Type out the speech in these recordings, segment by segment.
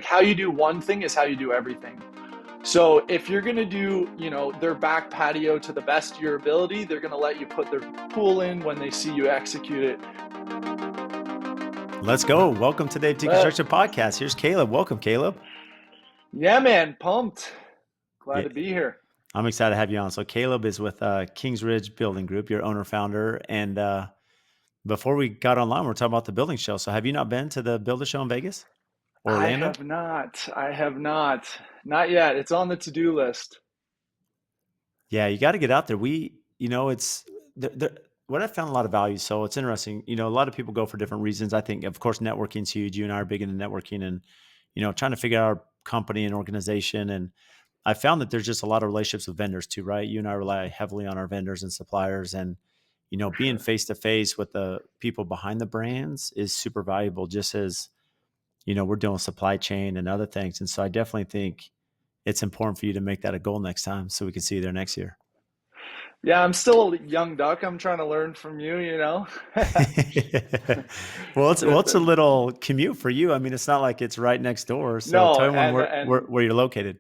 how you do one thing is how you do everything. So if you're going to do, their back patio to the best of your ability, they're going to let you put their pool in when they see you execute it. Let's go. Welcome to the AFT But Construction Podcast. Here's Caleb. Welcome, Caleb. yeah, man, pumped. Glad Yeah, to be here. I'm excited to have you on. So Caleb is with Kings Ridge Building Group, your owner founder. And before we got online, we are talking about the building show. So have you not been to the Builder Show in Vegas or I Orlando? have not. I have not. Not yet. It's on the to-do list. Yeah, you got to get out there. It's what I found a lot of value. So it's interesting. A lot of people go for different reasons. I think, of course, networking's huge. You and I are big into networking and, trying to figure out our company and organization. And I found that there's just a lot of relationships with vendors too, right? You and I rely heavily on our vendors and suppliers, and For being sure. face to face with the people behind the brands is super valuable. Just as we're doing supply chain and other things, and so I definitely think it's important for you to make that a goal next time, so we can see you there next year. Yeah, I'm still a young duck. I'm trying to learn from you. Well, The- it's a the- little commute for you. I mean, it's not like it's right next door. So no, tell everyone and where and where you're located.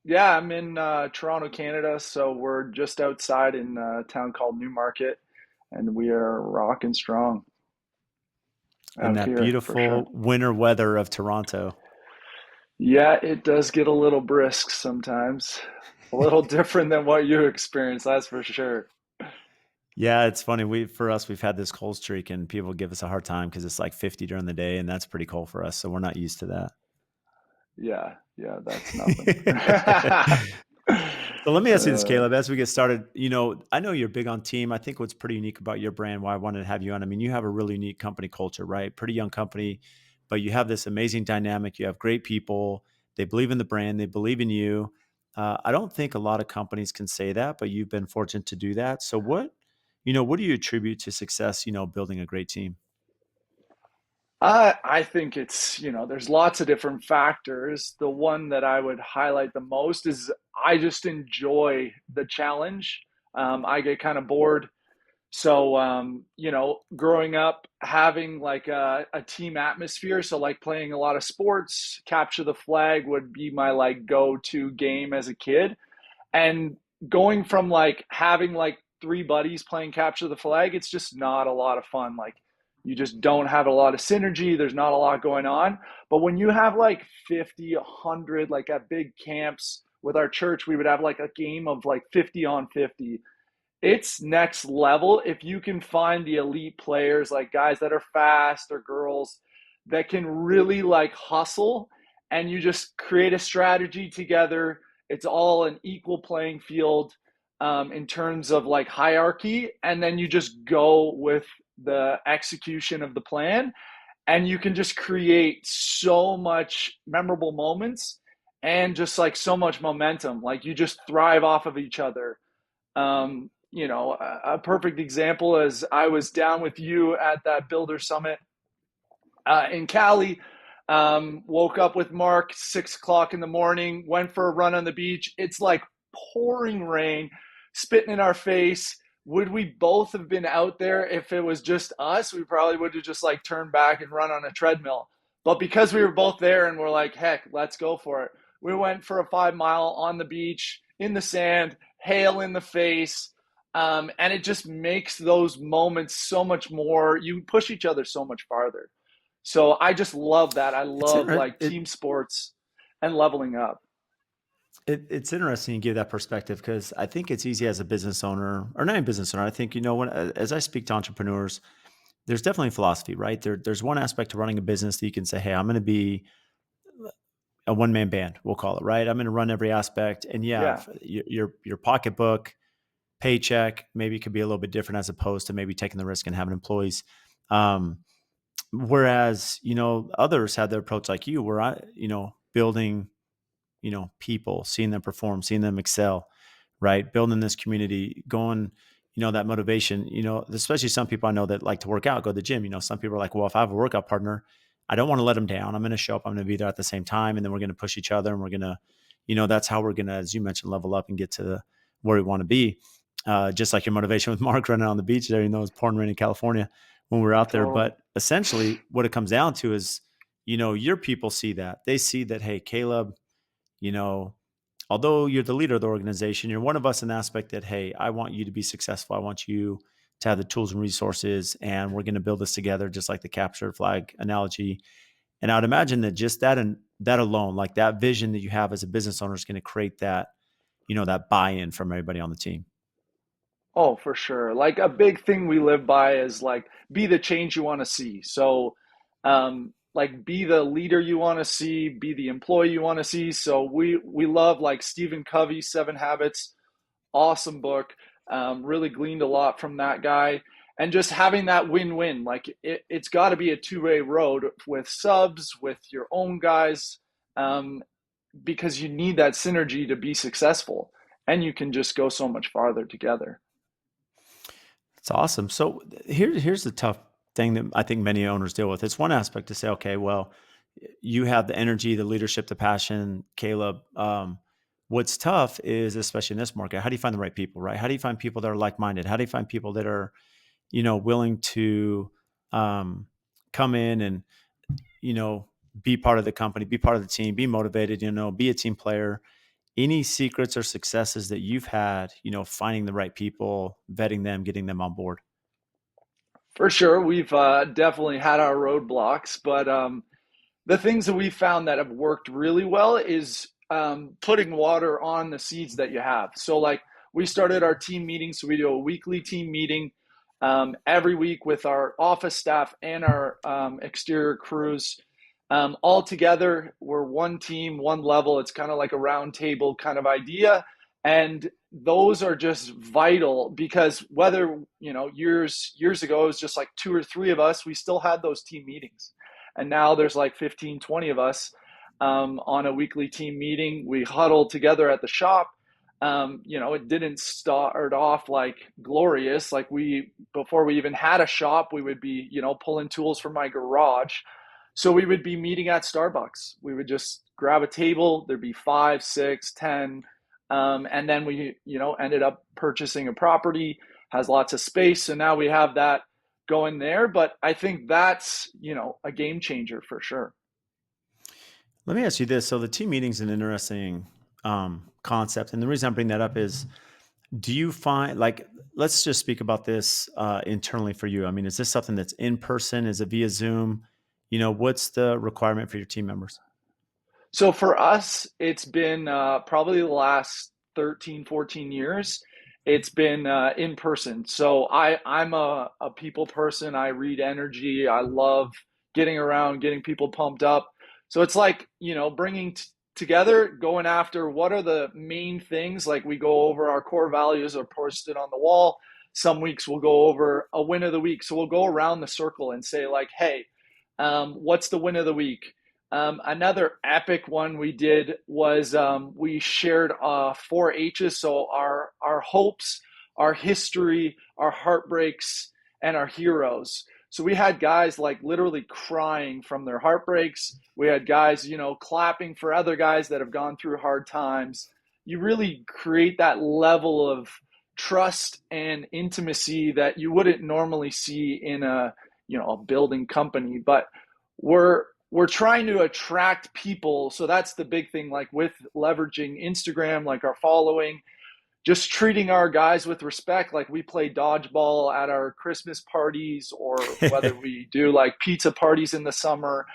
yeah, I'm in Toronto, Canada, so we're just outside in a town called Newmarket, and we are rocking strong In out that here for sure. beautiful winter weather of Toronto. Yeah, it does get a little brisk sometimes. A little different than what you experience, that's for sure. Yeah, it's funny. We've had this cold streak, and people give us a hard time because it's like 50 during the day, and that's pretty cold for us. So we're not used to Yeah, yeah, that's nothing. that. So let me ask you this, Uh, Caleb, as we get started. I know you're big on team. I think what's pretty unique about your brand, why I wanted to have you on, I mean, you have a really unique company culture, right? Pretty young company, but you have this amazing dynamic. You have great people. They believe in the brand. They believe in you. I don't think a lot of companies can say that, but you've been fortunate to do that. So what do you attribute to success, building a great team? I think there's lots of different factors. The one that I would highlight the most is I just enjoy the challenge. I get kind of bored. So, growing up, having like a team atmosphere, so like playing a lot of sports, capture the flag would be my like go-to game as a kid. And going from like having like three buddies playing capture the flag, it's just not a lot of fun. Like you just don't have a lot of synergy. There's not a lot going on. But when you have like 50, 100, like at big camps with our church, we would have like a game of like 50 on 50. It's next level if you can find the elite players, like guys that are fast or girls that can really like hustle, and you just create a strategy together. It's all an equal playing field in terms of like hierarchy, and then you just go with the execution of the plan, and you can just create so much memorable moments and just like so much momentum. Like you just thrive off of each other. A perfect example is I was down with you at that Builder Summit in Cali. Woke up with Mark 6 o'clock in the morning, went for a run on the beach. It's like pouring rain, spitting in our face. Would we both have been out there if it was just us? We probably would have just like turned back and run on a treadmill. But because we were both there and we're like, heck, let's go for it. We went for a 5 mile on the beach in the sand, hail in the face. And it just makes those moments so much more, you push each other so much farther. So I just love that. I It's love inter- like team sports and leveling up. it's interesting you give that perspective because I think it's easy as a business owner or not a business owner. I think, when, as I speak to entrepreneurs, there's definitely philosophy, right? There's one aspect to running a business that you can say, hey, I'm going to be a one man band, we'll call it, right? I'm going to run every aspect. And yeah, Yeah. your pocketbook, paycheck, maybe it could be a little bit different as opposed to maybe taking the risk and having employees. Um, Whereas, others had their approach like you, where building, people, seeing them perform, seeing them excel, right? Building this community, going, that motivation, especially some people I know that like to work out, go to the gym. Some people are like, well, if I have a workout partner, I don't want to let them down. I'm going to show up. I'm going to be there at the same time. And then we're going to push each other and we're going to, that's how we're going to, as you mentioned, level up and get to where we want to be. Just like your motivation with Mark running on the beach there, it's pouring rain in California when we were out there. Totally. But essentially what it comes down to is, your people see that. They see that, hey, Caleb, you know, although you're the leader of the organization, you're one of us in the aspect that, hey, I want you to be successful. I want you to have the tools and resources, and we're going to build this together, just like the capture flag analogy. And I would imagine that just that and that alone, like that vision that you have as a business owner, is going to create that, that buy-in from everybody on the team. Oh, for sure. Like a big thing we live by is like be the change you want to see. So, like be the leader you want to see, be the employee you want to see. So we love like Stephen Covey, Seven Habits, awesome book. Really gleaned a lot from that guy, and just having that win-win. Like it's got to be a two-way road with subs, with your own guys, um, because you need that synergy to be successful, and you can just go so much farther together. It's awesome. So here's the tough thing that I think many owners deal with. It's one aspect to say, okay, well, you have the energy, the leadership, the passion, Caleb. What's tough is, especially in this market, how do you find the right people, right? How do you find people that are like-minded? How do you find people that are, willing to um, come in and, you know, be part of the company, be part of the team, be motivated, be a team player. Any secrets or successes that you've had, finding the right people, vetting them, getting them on board? For sure, we've definitely had our roadblocks, but the things that we found that have worked really well is putting water on the seeds that you have. So, like, we started our team meeting. So, we do a weekly team meeting every week with our office staff and our exterior crews. All together, we're one team, one level. It's kind of like a round table kind of idea. And those are just vital because whether, years ago, it was just like two or three of us, we still had those team meetings. And now there's like 15, 20 of us on a weekly team meeting. We huddle together at the shop. It didn't start off like glorious. Like before we even had a shop, we would be, pulling tools from my garage. So we would be meeting at Starbucks. We would just grab a table. There'd be five, six, 10. And then we, ended up purchasing a property, has lots of space. So now we have that going there. But I think that's, a game changer for sure. Let me ask you this. So the team meeting is an interesting concept. And the reason I bring that up is, do you find, like, let's just speak about this internally for you. I mean, is this something that's in person? Is it via Zoom? What's the requirement for your team members? So for us, it's been probably the last 13, 14 years. It's been in person. So I'm a people person. I read energy. I love getting around, getting people pumped up. So it's like, bringing together, going after what are the main things. Like we go over our core values are posted on the wall. Some weeks we'll go over a win of the week. So we'll go around the circle and say like, hey, what's the win of the week? Another epic one we did was we shared four H's. So our hopes, our history, our heartbreaks, and our heroes. So we had guys like literally crying from their heartbreaks. We had guys, clapping for other guys that have gone through hard times. You really create that level of trust and intimacy that you wouldn't normally see in a building company. But we're trying to attract people. So that's the big thing, like with leveraging Instagram, like our following, just treating our guys with respect. Like we play dodgeball at our Christmas parties, or whether we do like pizza parties in the summer.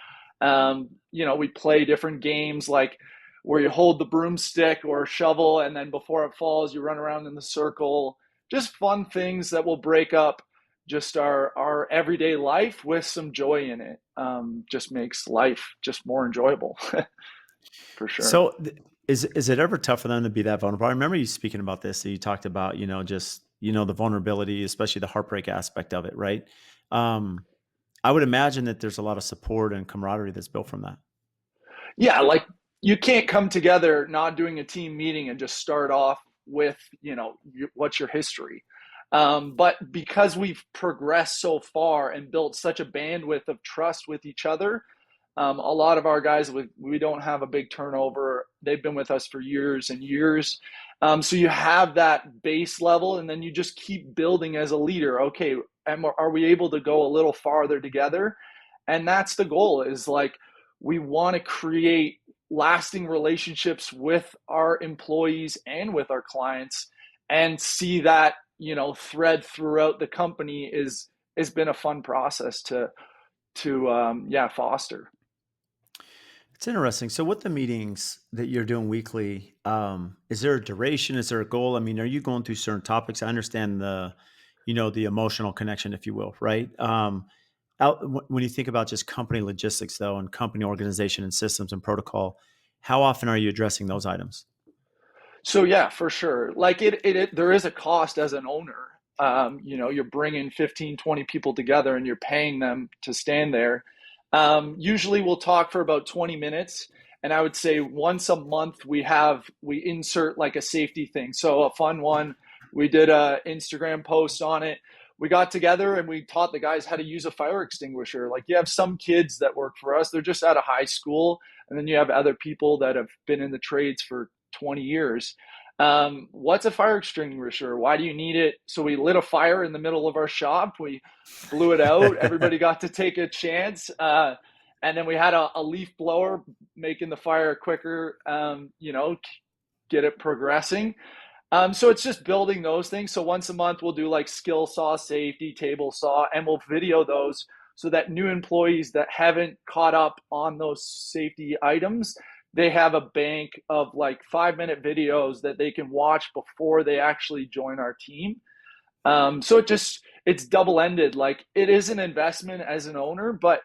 We play different games like where you hold the broomstick or shovel, and then before it falls, you run around in the circle. Just fun things that will break up just our everyday life with some joy in it. Just makes life just more enjoyable for sure. So is it ever tough for them to be that vulnerable? I remember you speaking about this. So you talked about, just, the vulnerability, especially the heartbreak aspect of it, right? Um, I would imagine that there's a lot of support and camaraderie that's built from that. Yeah, like you can't come together not doing a team meeting and just start off with, what's your history. But because we've progressed so far and built such a bandwidth of trust with each other, a lot of our guys, we don't have a big turnover. They've been with us for years and years. So you have that base level, and then you just keep building as a leader. Okay, and are we able to go a little farther together? And that's the goal, is like we want to create lasting relationships with our employees and with our clients, and see that, thread throughout the company is has been a fun process to foster. It's interesting. So, with the meetings that you're doing weekly, is there a duration? Is there a goal? I mean, are you going through certain topics? I understand the emotional connection, if you will, right? When you think about just company logistics, though, and company organization and systems and protocol, how often are you addressing those items? So yeah, for sure. Like there is a cost as an owner. You're bringing 15, 20 people together and you're paying them to stand there. Usually we'll talk for about 20 minutes. And I would say once a month we insert like a safety thing. So a fun one, we did a Instagram post on it. We got together and we taught the guys how to use a fire extinguisher. Like you have some kids that work for us, they're just out of high school. And then you have other people that have been in the trades for 20 years. What's a fire extinguisher? Why do you need it? So we lit a fire in the middle of our shop. We blew it out. Everybody got to take a chance. And then we had a leaf blower making the fire quicker, get it progressing. So it's just building those things. So once a month, we'll do like skill saw, safety, table saw, and we'll video those so that new employees that haven't caught up on those safety items, they have a bank of like 5-minute videos that they can watch before they actually join our team. So it's double ended. Like it is an investment as an owner, but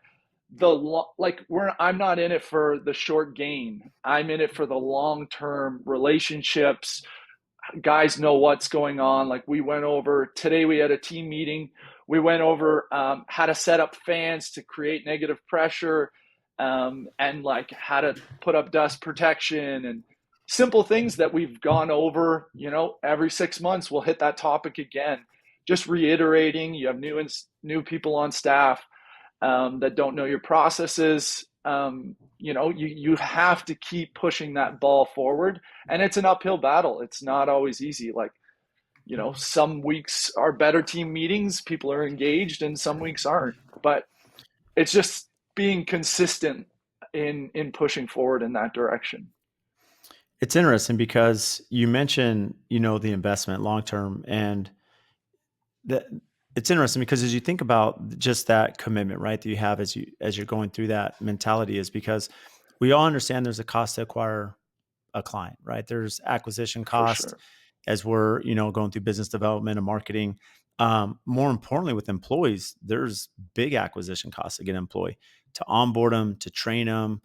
I'm not in it for the short gain. I'm in it for the long term relationships. Guys know what's going on. Like we went over today, we had a team meeting. We went over how to set up fans to create negative pressure, and like how to put up dust protection and simple things that we've gone over. Every 6 months we'll hit that topic again. Just reiterating, you have new people on staff that don't know your processes. You have to keep pushing that ball forward, and it's an uphill battle. It's not always easy. Like, some weeks are better team meetings, people are engaged, and some weeks aren't. But it's just being consistent in pushing forward in that direction. It's interesting because you mentioned, the investment long term, and that it's interesting because as you think about just that commitment, right, that you have as you're going through that mentality, is because we all understand there's a cost to acquire a client, right? There's acquisition For cost sure. as we're, going through business development and marketing. More importantly, with employees, there's big acquisition costs to get an employee, to onboard them, to train them,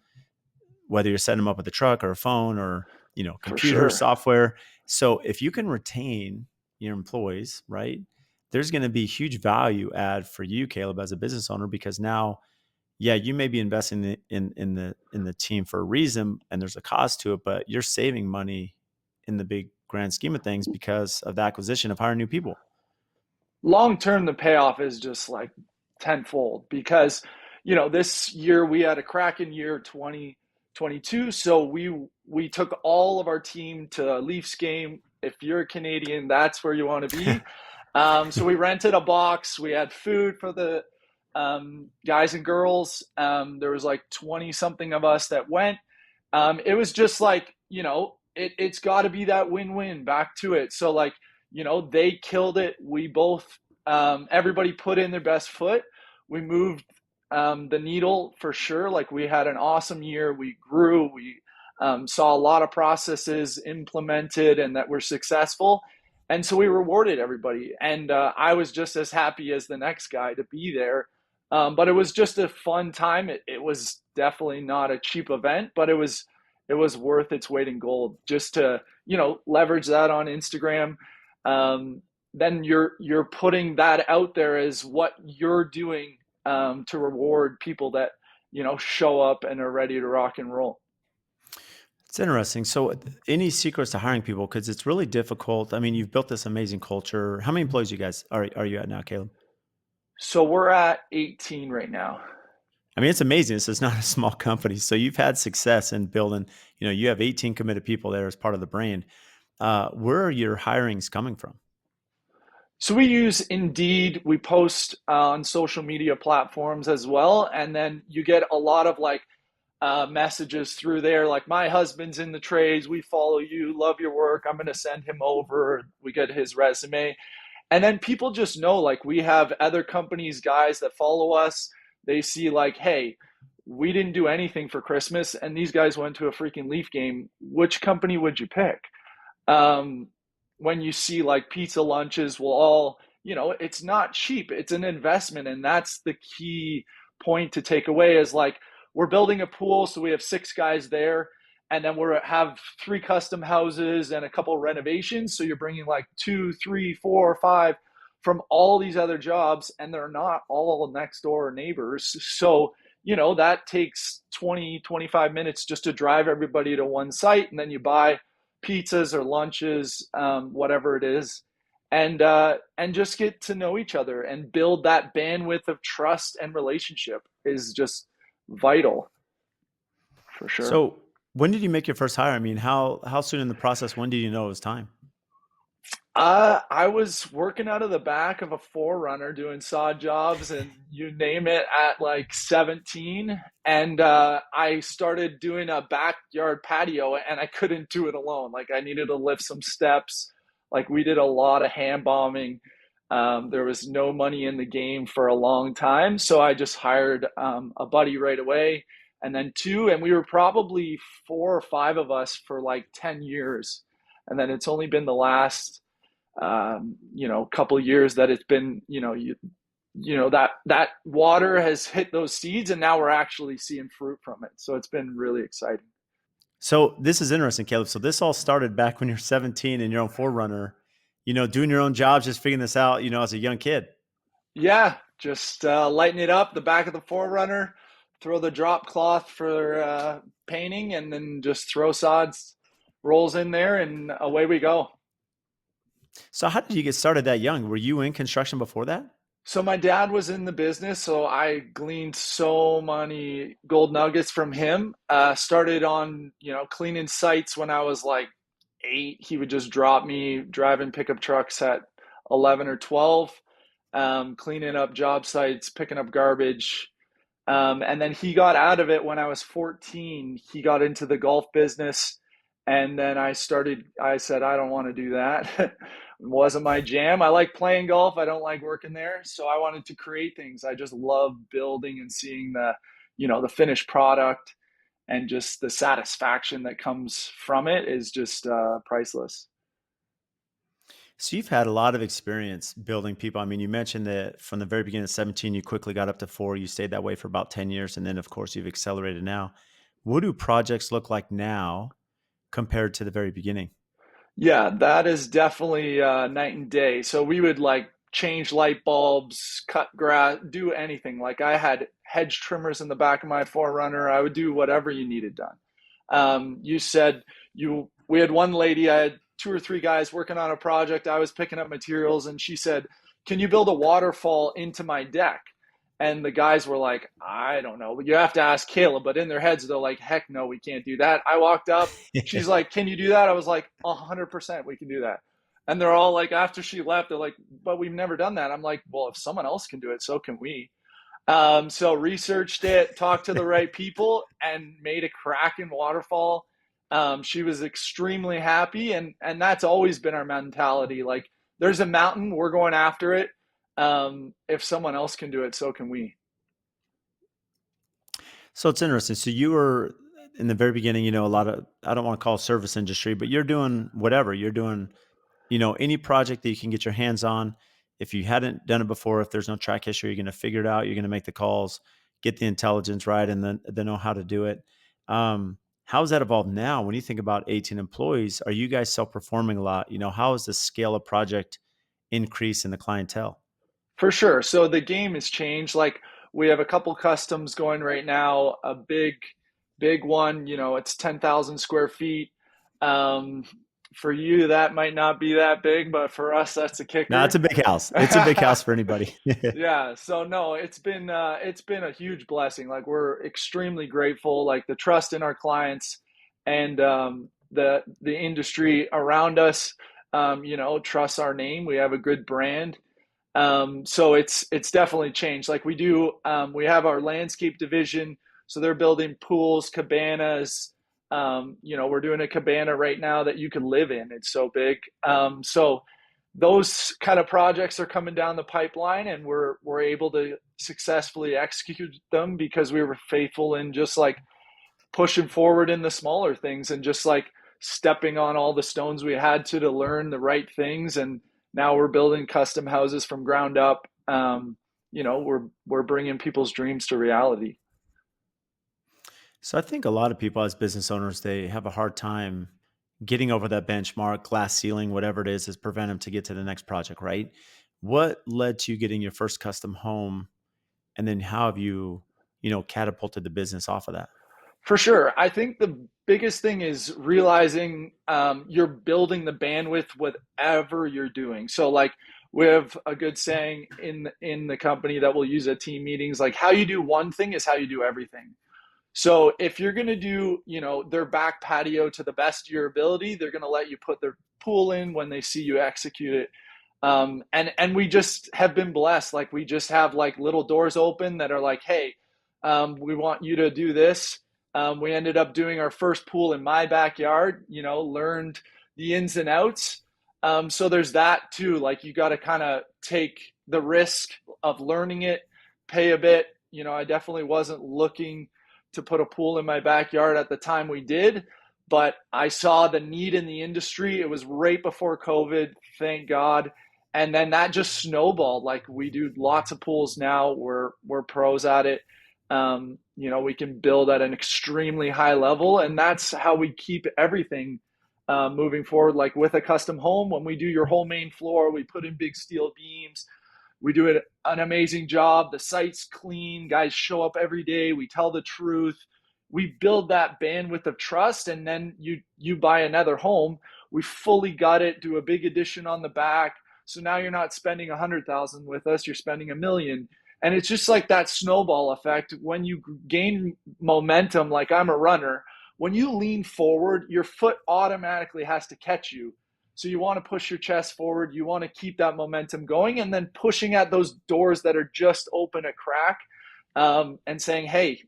whether you're setting them up with a truck or a phone or, For computer sure. software. So if you can retain your employees, right, there's going to be huge value add for you, Caleb, as a business owner, because now, yeah, you may be investing in the team for a reason and there's a cost to it, but you're saving money in the big grand scheme of things because of the acquisition of hiring new people. Long term, the payoff is just like tenfold because, this year we had a cracking year 2022. So we took all of our team to a Leafs game. If you're a Canadian, that's where you want to be. So we rented a box. We had food for the guys and girls. There was like 20 something of us that went. It was just like, it's got to be that win-win, back to it. So like, they killed it. We both, everybody put in their best foot. We moved the needle for sure. Like we had an awesome year. We grew. We saw a lot of processes implemented and that were successful. And so we rewarded everybody. And I was just as happy as the next guy to be there. But it was just a fun time. It was definitely not a cheap event, but it was worth its weight in gold just to, leverage that on Instagram. Then you're putting that out there as what you're doing, to reward people that, show up and are ready to rock and roll. It's interesting. So, any secrets to hiring people? Because it's really difficult. I mean, you've built this amazing culture. How many employees you guys are you at now, Caleb? So we're at 18 right now. I mean, it's amazing. This is not a small company. So you've had success in building, you have 18 committed people there as part of the brand. Where are your hirings coming from? So we use Indeed. We post on social media platforms as well, and then you get a lot of like messages through there, like, my husband's in the trades, we follow you, love your work, I'm going to send him over, we get his resume. And then people just know, like, we have other companies, guys that follow us. They see, like, hey, we didn't do anything for Christmas and these guys went to a freaking Leaf game. Which company would you pick? um, when you see like pizza lunches will all, it's not cheap, it's an investment. And that's the key point to take away is like, we're building a pool, so we have 6 guys there, and then we have 3 custom houses and a couple of renovations, so you're bringing like 2, 3, 4, 5 from all these other jobs, and they're not all next door neighbors. So that takes 20, 25 minutes just to drive everybody to one site, and then you buy pizzas or lunches, whatever it is, and just get to know each other and build that bandwidth of trust and relationship is just vital for sure. So when did you make your first hire? I mean, how soon in the process? When did you know it was time? I was working out of the back of a forerunner doing sod jobs and you name it at like 17. And I started doing a backyard patio and I couldn't do it alone. Like, I needed to lift some steps. Like, we did a lot of hand bombing. There was no money in the game for a long time. So I just hired a buddy right away, and then two. And we were probably 4 or 5 of us for like 10 years. And then it's only been the last couple of years that it's been, that water has hit those seeds and now we're actually seeing fruit from it. So it's been really exciting. So this is interesting, Caleb. So this all started back when you're 17 and your own forerunner, doing your own jobs, just figuring this out, as a young kid. Yeah, just lighten it up, the back of the forerunner, throw the drop cloth for painting, and then just throw sods rolls in there and away we go. So how did you get started that young? Were you in construction before that? So my dad was in the business, so I gleaned so many gold nuggets from him. Started on, cleaning sites when I was like 8. He would just drop me driving pickup trucks at 11 or 12, cleaning up job sites, picking up garbage. And then he got out of it when I was 14. He got into the golf business. And then I said, I don't want to do that. It wasn't my jam. I like playing golf. I don't like working there. So I wanted to create things. I just love building and seeing the finished product, and just the satisfaction that comes from it is just priceless. So you've had a lot of experience building people. I mean, you mentioned that from the very beginning of 17, you quickly got up to 4. You stayed that way for about 10 years. And then, of course, you've accelerated now. What do projects look like now compared to the very beginning? Yeah, that is definitely night and day. So we would like change light bulbs, cut grass, do anything. Like, I had hedge trimmers in the back of my Forerunner. I would do whatever you needed done. You said we had one lady, I had 2 or 3 guys working on a project. I was picking up materials and she said, "Can you build a waterfall into my deck?" And the guys were like, "I don't know. You have to ask Caleb." But in their heads, they're like, "Heck no, we can't do that." I walked up. She's like, "Can you do that?" I was like, 100% we can do that. And they're all like, after she left, they're like, "But we've never done that." I'm like, "Well, if someone else can do it, so can we." So researched it, talked to the right people, and made a Kraken waterfall. She was extremely happy, and that's always been our mentality. Like, there's a mountain, we're going after it. If someone else can do it, so can we. So it's interesting. So you were in the very beginning, a lot of, I don't want to call it service industry, but you're doing whatever. You're doing, any project that you can get your hands on. If you hadn't done it before, if there's no track history, you're going to figure it out. You're going to make the calls, get the intelligence right, and then know how to do it. How has that evolved now? When you think about 18 employees, are you guys self-performing a lot? How has the scale of project increase in the clientele? For sure. So the game has changed. Like, we have a couple customs going right now, a big one, it's 10,000 square feet. Um, for you, that might not be that big, but for us, that's a No, it's kicker. a big house. It's a big house for anybody. Yeah, so no, it's been a huge blessing. Like, we're extremely grateful, like the trust in our clients, and the industry around us, trusts our name. We have a good brand. So it's definitely changed. Like, we have our landscape division. So they're building pools, cabanas. We're doing a cabana right now that you can live in. It's so big. So those kind of projects are coming down the pipeline, and we're able to successfully execute them because we were faithful in just like pushing forward in the smaller things and just like stepping on all the stones we had to learn the right things. And now we're building custom houses from ground up. We're bringing people's dreams to reality. So I think a lot of people as business owners, they have a hard time getting over that benchmark, glass ceiling, whatever it is prevent them to get to the next project, right? What led to you getting your first custom home? And then how have you, catapulted the business off of that? For sure. I think the biggest thing is realizing you're building the bandwidth whatever you're doing. So like we have a good saying in the company that we'll use at team meetings, like how you do one thing is how you do everything. So if you're going to do, their back patio to the best of your ability, they're going to let you put their pool in when they see you execute it. And we just have been blessed. Like we just have like little doors open that are like, hey, we want you to do this. We ended up doing our first pool in my backyard, learned the ins and outs. So there's that too. Like you got to kind of take the risk of learning it, pay a bit. I definitely wasn't looking to put a pool in my backyard at the time we did, but I saw the need in the industry. It was right before COVID, thank God. And then that just snowballed. Like we do lots of pools now. We're pros at it. We can build at an extremely high level, and that's how we keep everything moving forward. Like with a custom home, when we do your whole main floor, we put in big steel beams. We do an amazing job. The site's clean. Guys show up every day. We tell the truth. We build that bandwidth of trust, and then you buy another home. We fully gut it. Do a big addition on the back. So now you're not spending 100,000 with us. You're spending 1 million. And it's just like that snowball effect. When you gain momentum, like I'm a runner, when you lean forward, your foot automatically has to catch you. So you want to push your chest forward. You want to keep that momentum going, and then pushing at those doors that are just open a crack, and saying, hey,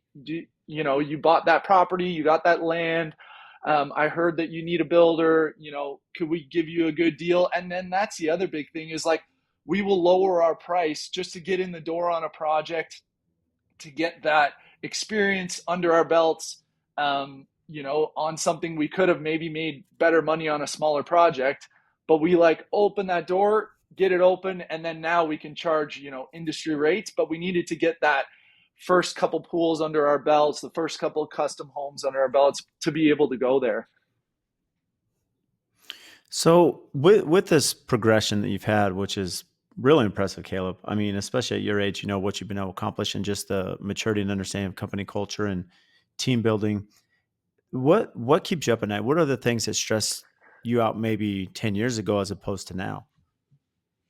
you bought that property, you got that land. I heard that you need a builder, could we give you a good deal? And then that's the other big thing is like, we will lower our price just to get in the door on a project, to get that experience under our belts, on something we could have maybe made better money on a smaller project. But we like open that door, get it open, and then now we can charge, industry rates. But we needed to get that first couple pools under our belts, the first couple of custom homes under our belts to be able to go there. So with this progression that you've had, which is really impressive, Caleb. I mean, especially at your age, what you've been able to accomplish and just the maturity and understanding of company culture and team building. What keeps you up at night? What are the things that stress you out maybe 10 years ago as opposed to now?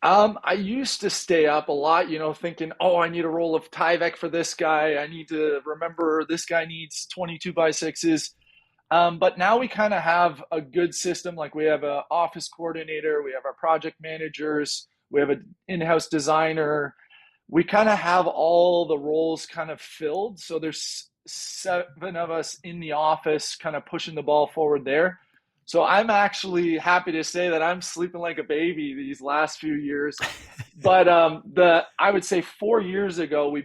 I used to stay up a lot, thinking, oh, I need a roll of Tyvek for this guy. I need to remember this guy needs 22x6s. But now we kind of have a good system. Like we have an office coordinator, we have our project managers, we have an in-house designer. We kind of have all the roles kind of filled. So there's 7 of us in the office kind of pushing the ball forward there. So I'm actually happy to say that I'm sleeping like a baby these last few years. But I would say 4 years ago,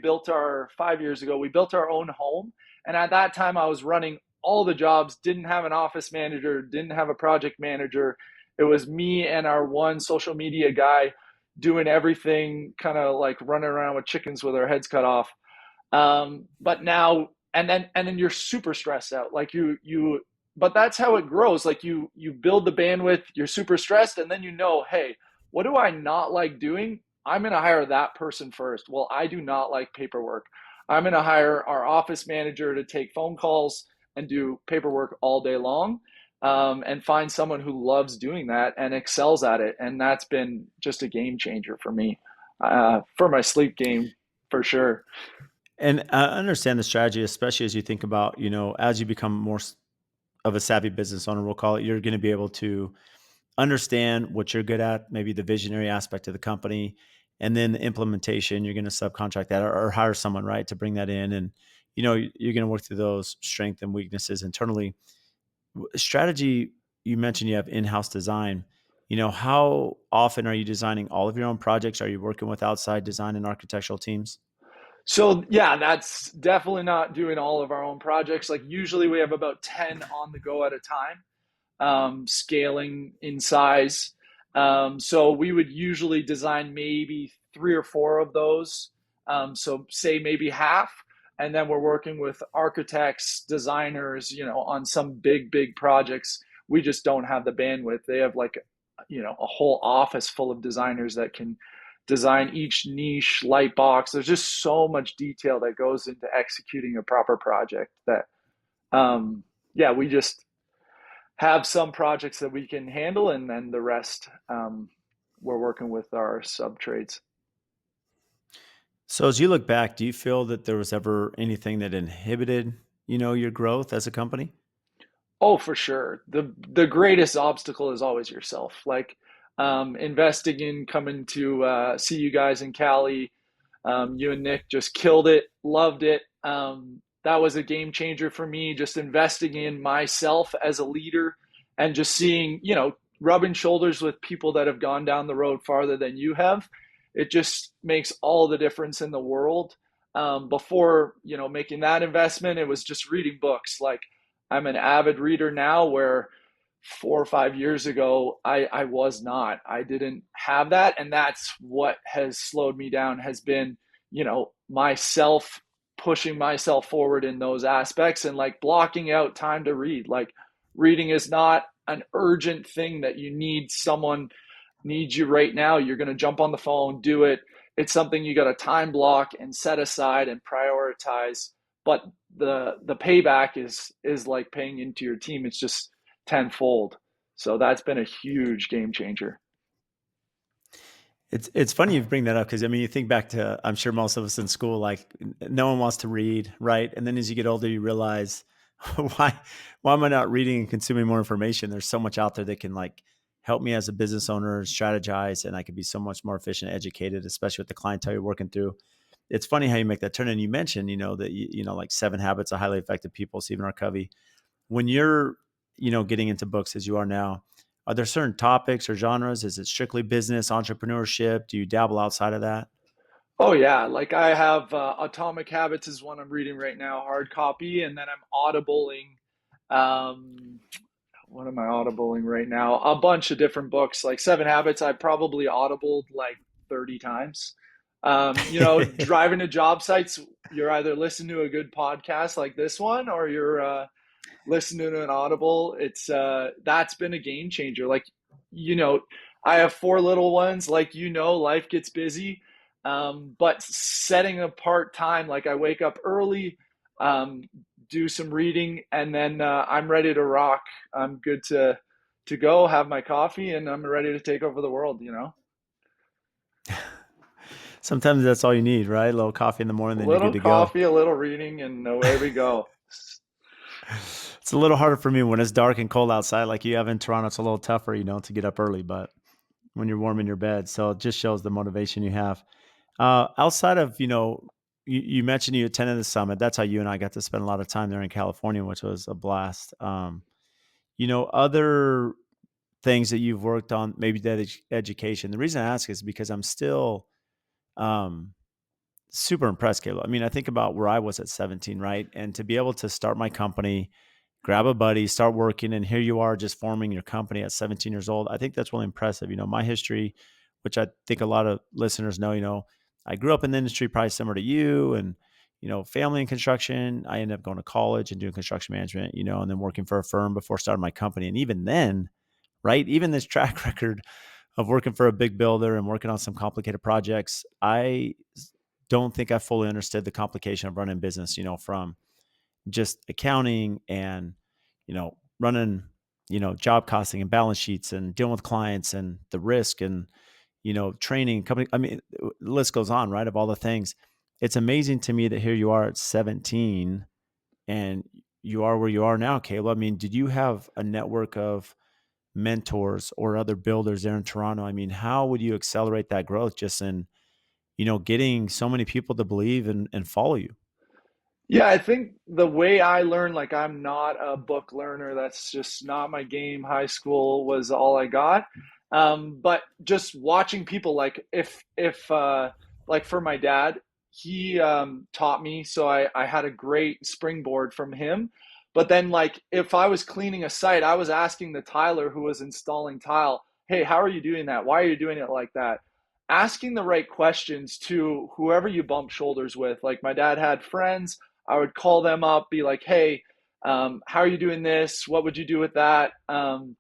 5 years ago, we built our own home. And at that time I was running all the jobs, didn't have an office manager, didn't have a project manager. It was me and our one social media guy doing everything, kind of like running around with chickens with our heads cut off. But now, and then you're super stressed out. Like but that's how it grows. Like you build the bandwidth, you're super stressed, and then hey, what do I not like doing? I'm going to hire that person first. Well, I do not like paperwork. I'm going to hire our office manager to take phone calls and do paperwork all day long, and find someone who loves doing that and excels at it. And that's been just a game changer for me, for my sleep game, for sure. And I understand the strategy, especially as you think about, as you become more of a savvy business owner, we'll call it, you're going to be able to understand what you're good at, maybe the visionary aspect of the company, and then the implementation, you're going to subcontract that or hire someone, right, to bring that in and, you're going to work through those strengths and weaknesses internally. Strategy, you mentioned you have in-house design. How often are you designing all of your own projects? Are you working with outside design and architectural teams? So yeah, that's definitely not doing all of our own projects. Like usually we have about 10 on the go at a time, scaling in size. So we would usually design maybe 3 or 4 of those. So say maybe half, and then we're working with architects, designers, on some big projects. We just don't have the bandwidth. They have like, a whole office full of designers that can design each niche light box. There's just so much detail that goes into executing a proper project that, yeah, we just have some projects that we can handle, and then the rest, we're working with our sub trades. So as you look back, do you feel that there was ever anything that inhibited, your growth as a company? Oh, for sure. The greatest obstacle is always yourself. Like, investing in coming to see you guys in Cali. You and Nick just killed it, loved it. That was a game changer for me. Just investing in myself as a leader, and just seeing, rubbing shoulders with people that have gone down the road farther than you have. It just makes all the difference in the world. Before, making that investment, it was just reading books. Like, I'm an avid reader now, where 4 or 5 years ago I was not. I didn't have that, and that's what has slowed me down, has been, myself pushing myself forward in those aspects, and like blocking out time to read. Like, reading is not an urgent thing that you need someone needs you right now. You're going to jump on the phone, do it. It's something you got to time block and set aside and prioritize. But the payback is like paying into your team. It's just tenfold. So that's been a huge game changer. It's funny you bring that up because I mean you think back to, I'm sure most of us in school, like no one wants to read, right? And then as you get older, you realize why am I not reading and consuming more information? There's so much out there that can like help me as a business owner strategize, and I could be so much more efficient, educated, especially with the clientele you're working through. It's funny how you make that turn, and you mentioned that like 7 Habits of Highly Effective People, Stephen R. Covey. When you're getting into books as you are now, are there certain topics or genres? Is it strictly business, entrepreneurship? Do you dabble outside of that? Oh yeah, like I have Atomic Habits is one I'm reading right now, hard copy, and then I'm audibling. Um, what am I audibling right now? A bunch of different books, like 7 Habits. I probably audibled like 30 times. Driving to job sites, you're either listening to a good podcast like this one, or you're listening to an audible. It's That's been a game changer. Like, you know I have 4 little ones. Like, life gets busy. But setting apart time, like I wake up early, um, do some reading, and then I'm ready to rock. I'm good to go, have my coffee, and I'm ready to take over the world. Sometimes that's all you need, right? A little coffee in the morning, A then you're little good to go. coffee, a little reading, and away we go. It's a little harder for me when it's dark and cold outside, like you have in Toronto. It's a little tougher, to get up early, but when you're warm in your bed, so it just shows the motivation you have. Outside of, you mentioned you attended the summit. That's how you and I got to spend a lot of time there in California, which was a blast. Other things that you've worked on, maybe that education. The reason I ask is because I'm still um, super impressed, Caleb. I mean, I think about where I was at 17, right? And to be able to start my company, grab a buddy, start working, and here you are just forming your company at 17 years old. I think that's really impressive. My history, which I think a lot of listeners know, I grew up in the industry probably similar to you, and, family in construction. I ended up going to college and doing construction management, and then working for a firm before starting my company. And even then, right, even this track record of working for a big builder and working on some complicated projects, I don't think I fully understood the complication of running business, from just accounting and, running, job costing and balance sheets and dealing with clients and the risk and, training company. I mean, the list goes on, right? Of all the things. It's amazing to me that here you are at 17 and you are where you are now, Caleb. I mean, did you have a network of mentors or other builders there in Toronto? I mean, how would you accelerate that growth just in, getting so many people to believe and follow you? Yeah, I think the way I learn, like I'm not a book learner. That's just not my game. High school was all I got. But just watching people, like if like for my dad, he taught me, so I had a great springboard from him. But then like if I was cleaning a site, I was asking the tiler who was installing tile, "Hey, how are you doing that? Why are you doing it like that?" Asking the right questions to whoever you bump shoulders with. Like my dad had friends, I would call them up, be like, "Hey, how are you doing this? What would you do with that?" And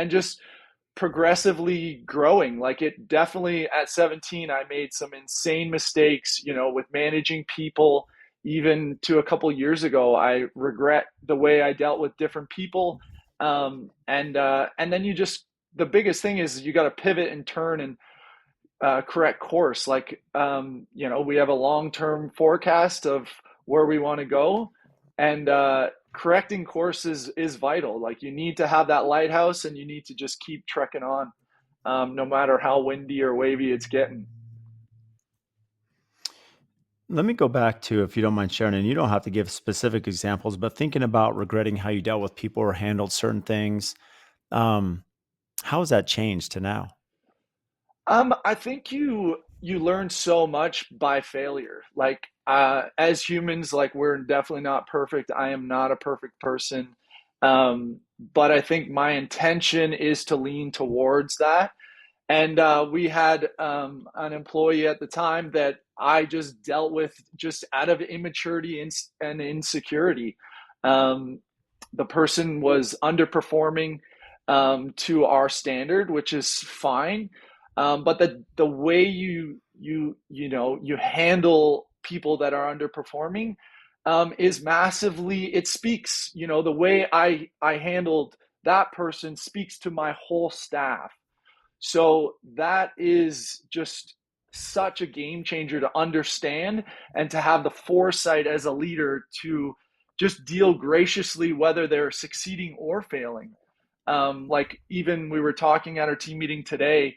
just progressively growing. Like it definitely at 17, I made some insane mistakes, with managing people. Even to a couple years ago, I regret the way I dealt with different people. And then the biggest thing is you got to pivot and turn and correct course. Like, we have a long term forecast of where we want to go, and correcting course is vital. Like, you need to have that lighthouse, and you need to just keep trekking on, no matter how windy or wavy it's getting. Let me go back to, if you don't mind sharing, and you don't have to give specific examples, but thinking about regretting how you dealt with people or handled certain things. Um, how has that changed to now? I think you learn so much by failure. Like as humans, like we're definitely not perfect. I am not a perfect person. But I think my intention is to lean towards that. And we had an employee at the time that I just dealt with just out of immaturity and insecurity. Um, the person was underperforming to our standard, which is fine. But the way you handle people that are underperforming is massively. It speaks. The way I handled that person speaks to my whole staff. So that is just such a game changer to understand and to have the foresight as a leader to just deal graciously whether they're succeeding or failing. Like even we were talking at our team meeting today,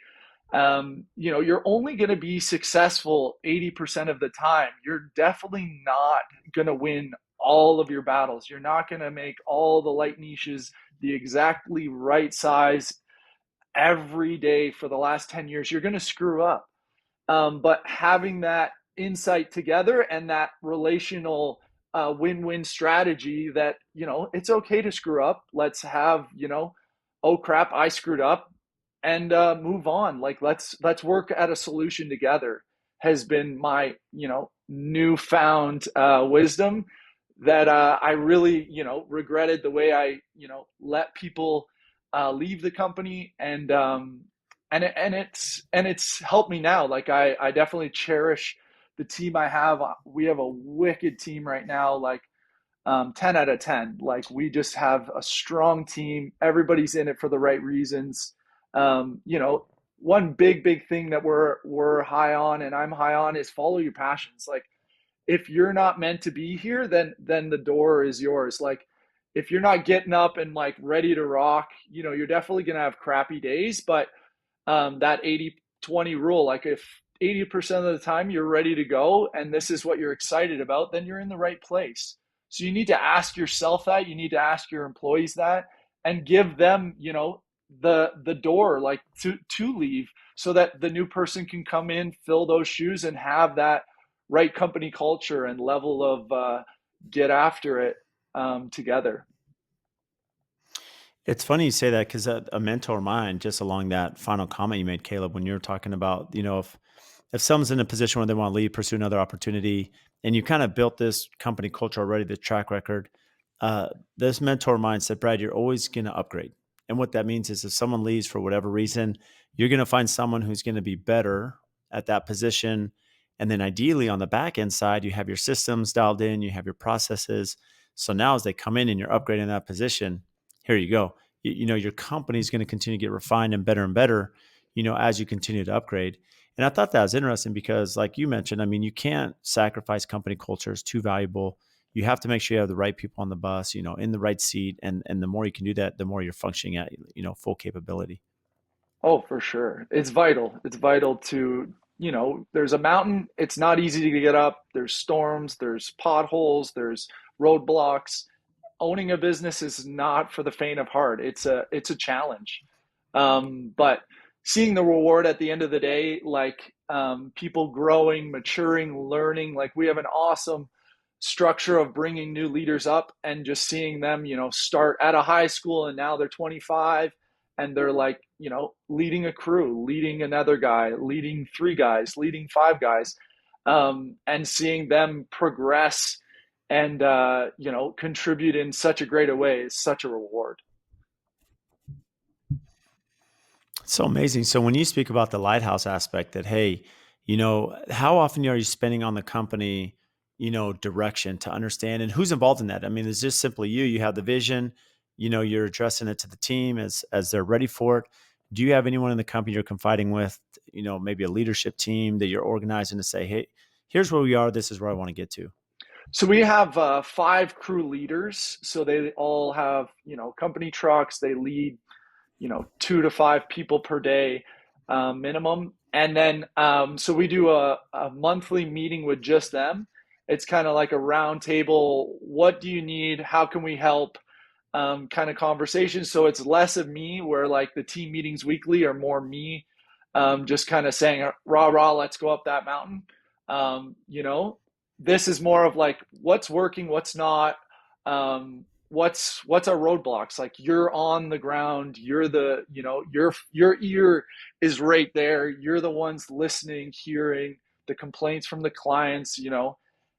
you're only going to be successful 80% of the time. You're definitely not going to win all of your battles. You're not going to make all the light niches the exactly right size every day for the last 10 years. You're going to screw up. But having that insight together and that relational win-win strategy that, it's okay to screw up. Let's have, oh crap, I screwed up, and move on. Like let's work at a solution together has been my, newfound wisdom that I really, regretted the way I, let people leave the company, and it's helped me now. Like I definitely cherish the team I have. We have a wicked team right now. Like 10 out of 10. Like we just have a strong team. Everybody's in it for the right reasons. One big thing that we're high on, and I'm high on, is follow your passions. Like if you're not meant to be here, then the door is yours. Like if you're not getting up and like ready to rock, you're definitely gonna have crappy days. But that 80-20 rule, like if 80% of the time you're ready to go and this is what you're excited about, then you're in the right place. So you need to ask yourself that. You need to ask your employees that, and give them, the door, like to leave, so that the new person can come in, fill those shoes, and have that right company culture and level of get after it together. It's funny you say that because a mentor of mine, just along that final comment you made, Caleb, when you were talking about, if someone's in a position where they want to leave, pursue another opportunity, and you kind of built this company culture already, the track record, uh, this mentor of mine said, Brad, you're always going to upgrade. And what that means is if someone leaves for whatever reason, you're going to find someone who's going to be better at that position. And then ideally on the back end side, you have your systems dialed in, you have your processes. So now as they come in and you're upgrading that position, here you go. Your company is going to continue to get refined and better, as you continue to upgrade. And I thought that was interesting because, like you mentioned, I mean, you can't sacrifice company culture. It's too valuable. You have to make sure you have the right people on the bus, in the right seat. And the more you can do that, the more you're functioning at, full capability. Oh, for sure. It's vital. It's vital to there's a mountain. It's not easy to get up. There's storms, there's potholes, there's roadblocks. Owning a business is not for the faint of heart. It's a challenge. But seeing the reward at the end of the day, like people growing, maturing, learning, like we have an awesome structure of bringing new leaders up and just seeing them, start at a high school and now they're 25 and they're like, leading a crew, leading another guy, leading three guys, leading five guys, and seeing them progress and contribute in such a great way is such a reward. It's so amazing. So when you speak about the lighthouse aspect that, hey, how often are you spending on the company, direction to understand and who's involved in that? I mean, it's just simply you have the vision, you're addressing it to the team as they're ready for it. Do you have anyone in the company you're confiding with, maybe a leadership team that you're organizing to say, hey, here's where we are. This is where I want to get to. So we have five crew leaders. So they all have, company trucks. They lead, 2 to 5 people per day minimum. And then, so we do a monthly meeting with just them. It's kind of like a round table. What do you need? How can we help? Kind of conversation. So it's less of me, where like the team meetings weekly are more me, just kind of saying, rah, rah, let's go up that mountain. Um, you know, this is more of like what's working, what's not, what's our roadblocks. Like you're on the ground, you're the, your ear is right there. You're the ones listening, hearing the complaints from the clients,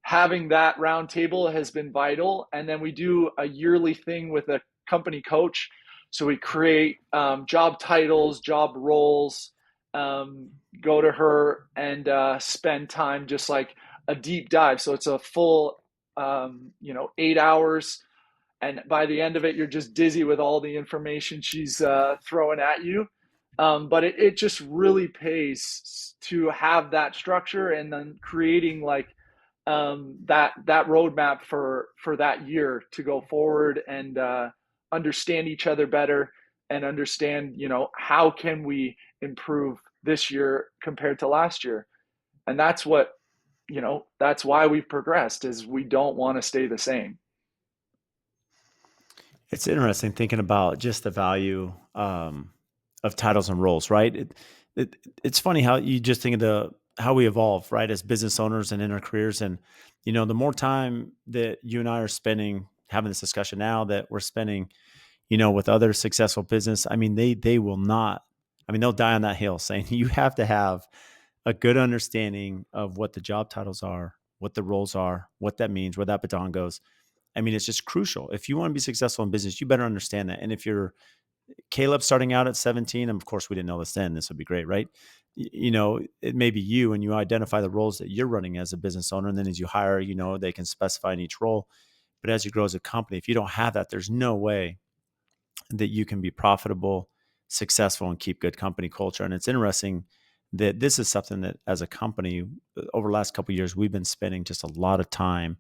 having that round table has been vital. And then we do a yearly thing with a company coach. So we create job titles, job roles, um, go to her and spend time just like a deep dive. So it's a full, 8 hours. And by the end of it, you're just dizzy with all the information she's throwing at you. But it just really pays to have that structure and then creating like that roadmap for that year to go forward and understand each other better and understand how can we improve this year compared to last year. And that's why we've progressed, is we don't want to stay the same. It's interesting thinking about just the value of titles and roles, right? It's funny how you just think of how we evolve, right, as business owners and in our careers, and the more time that you and I are spending having this discussion now that we're spending, with other successful business. I mean, they will not. I mean, they'll die on that hill saying you have to have a good understanding of what the job titles are, what the roles are, what that means, where that baton goes. I mean, it's just crucial. If you want to be successful in business, you better understand that. And if you're Caleb starting out at 17, and of course we didn't know this then, this would be great, right? It may be you and you identify the roles that you're running as a business owner. And then as you hire, they can specify in each role. But as you grow as a company, if you don't have that, there's no way that you can be profitable, successful, and keep good company culture. And it's interesting that this is something that as a company over the last couple of years, we've been spending just a lot of time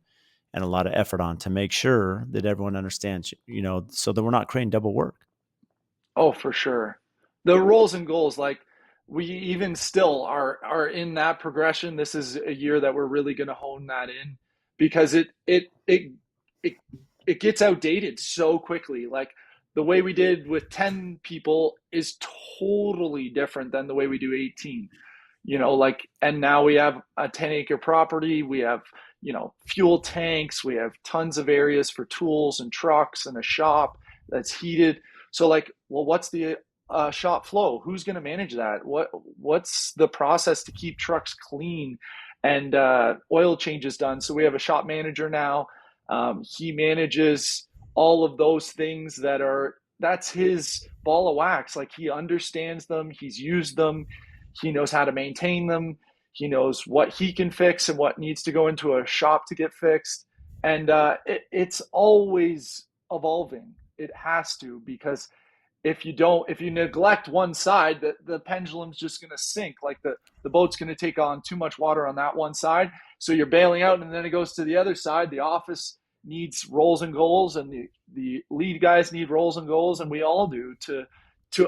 and a lot of effort on to make sure that everyone understands, so that we're not creating double work. Oh, for sure. The roles and goals, like we even still are in that progression. This is a year that we're really going to hone that in because it it gets outdated so quickly. Like the way we did with 10 people is totally different than the way we do 18. Like, and now we have a 10-acre property. We have, fuel tanks. We have tons of areas for tools and trucks and a shop that's heated. So like, well, what's the shop flow? Who's going to manage that? What's the process to keep trucks clean and oil changes done? So we have a shop manager now. He manages all of those things that's his ball of wax. Like he understands them. He's used them. He knows how to maintain them. He knows what he can fix and what needs to go into a shop to get fixed. And it's always evolving. It has to, because if you neglect one side, the pendulum's just going to sink. Like the boat's going to take on too much water on that one side. So you're bailing out, and then it goes to the other side. The office needs roles and goals, and the lead guys need roles and goals, and we all do, to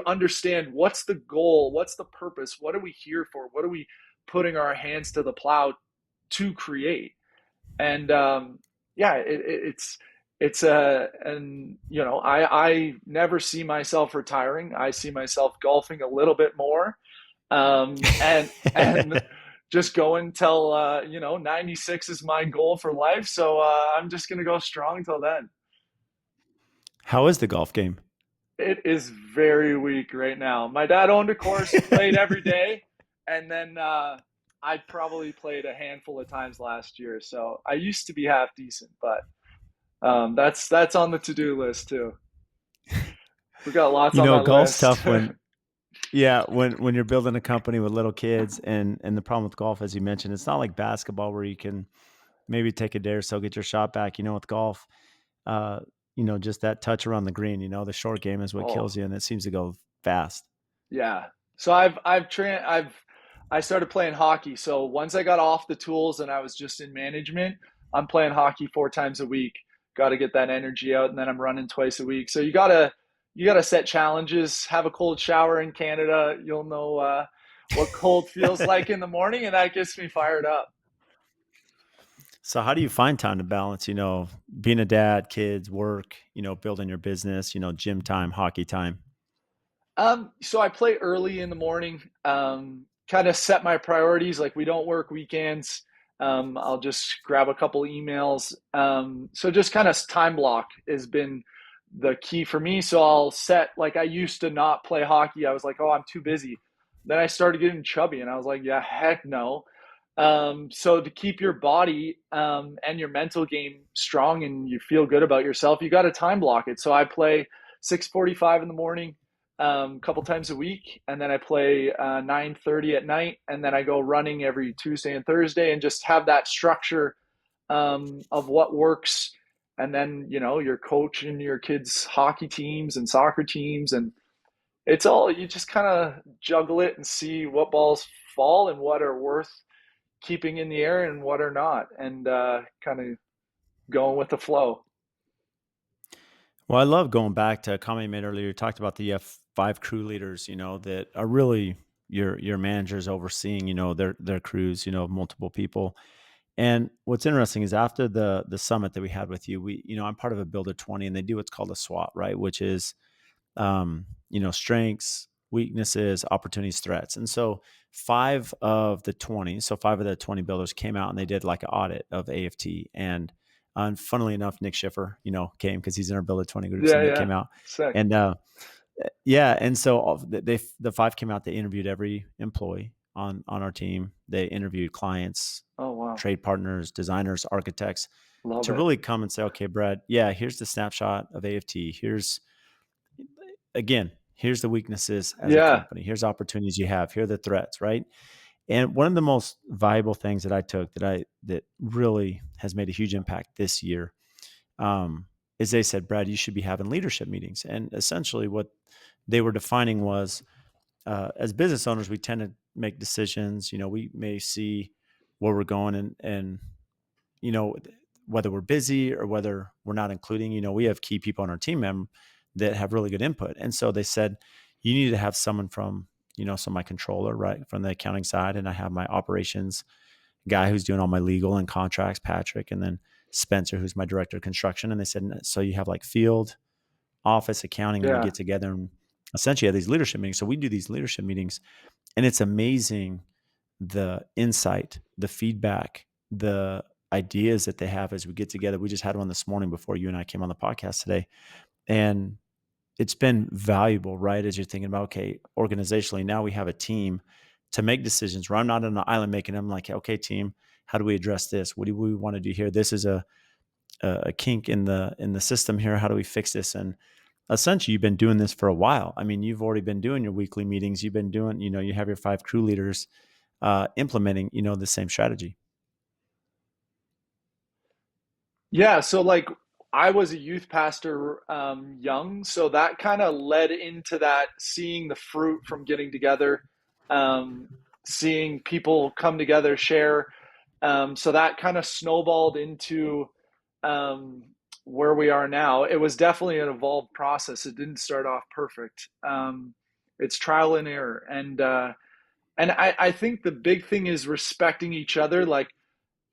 understand what's the goal, what's the purpose, what are we here for, what are we putting our hands to the plow to create. And yeah, it's and you know, I never see myself retiring. I see myself golfing a little bit more, and just going till you know, 96 is my goal for life. So I'm just gonna go strong till then. How is the golf game? It is very weak right now. My dad owned a course, played every day, and then I probably played a handful of times last year. So I used to be half decent, but that's on the to-do list too. We got lots You on know, that golf's list. tough yeah, when you're building a company with little kids, and the problem with golf, as you mentioned, it's not like basketball where you can maybe take a day or so, get your shot back. You know, with golf, uh, just that touch around the green, the short game is what Oh, kills you, and it seems to go fast. yeah. So I started playing hockey. So once I got off the tools and I was just in management, I'm playing hockey 4 times a week. Got to get that energy out, and then I'm running twice a week. So you gotta set challenges. Have a cold shower in Canada. You'll know what cold feels like in the morning, and that gets me fired up. So how do you find time to balance, being a dad, kids, work, building your business, gym time, hockey time? So I play early in the morning, kind of set my priorities. Like we don't work weekends. I'll just grab a couple emails. So just kind of time block has been the key for me. So I'll set, like I used to not play hockey. I was like, oh, I'm too busy. Then I started getting chubby and I was like, yeah, heck no. So to keep your body and your mental game strong and you feel good about yourself, you got to time block it. So I play 6:45 in the morning, a couple times a week, and then I play 9:30 at night, and then I go running every Tuesday and Thursday, and just have that structure of what works. And then you know you're coaching your kids' hockey teams and soccer teams, and it's all you just kind of juggle it and see what balls fall and what are worth keeping in the air and what are not, and kind of going with the flow. Well, I love going back to a comment you made earlier. You talked about the five crew leaders, that are really your managers overseeing, their crews, multiple people. And what's interesting is after the summit that we had with you, I'm part of a Builder 20, and they do what's called a SWOT, right? Which is strengths, weaknesses, opportunities, threats. And so five of the 20 builders came out and they did like an audit of AFT. And funnily enough, Nick Schiffer, came because he's in our Builder 20 group. So Yeah, Nick yeah, came out sick. and yeah. And so the five came out, they interviewed every employee on our team. They interviewed clients, Oh wow, trade partners, designers, architects love to it. really come and say, okay, Brad, yeah, here's the snapshot of AFT. Here's the weaknesses as a Yeah, company. Here's opportunities you have. Here are the threats, right? And one of the most valuable things that I took that really has made a huge impact this year um, is they said, Brad, you should be having leadership meetings. And essentially, what they were defining was, as business owners, we tend to make decisions. We may see where we're going, and you know, whether we're busy or whether we're not including, we have key people on our team that have really good input. And so they said, you need to have someone from, so my controller, right, from the accounting side, and I have my operations guy who's doing all my legal and contracts, Patrick, and then Spencer, who's my director of construction. And they said, so you have like field, office, accounting, and we yeah. get together and essentially have these leadership meetings. So we do these leadership meetings, and it's amazing the insight, the feedback, the ideas that they have as we get together. We just had one this morning before you and I came on the podcast today. And it's been valuable, right? As you're thinking about, okay, organizationally, now we have a team to make decisions where I'm not on an island making them. Like, okay, team, how do we address this? What do we want to do here? This is a kink in the system here. How do we fix this? And essentially, you've been doing this for a while. I mean, you've already been doing your weekly meetings. You've been doing, you have your five crew leaders implementing, the same strategy. Yeah, so like I was a youth pastor young, so that kind of led into that seeing the fruit from getting together, um, seeing people come together, share. So that kind of snowballed into um, where we are now. It was definitely an evolved process. It didn't start off perfect. It's trial and error, and And I think the big thing is respecting each other. Like,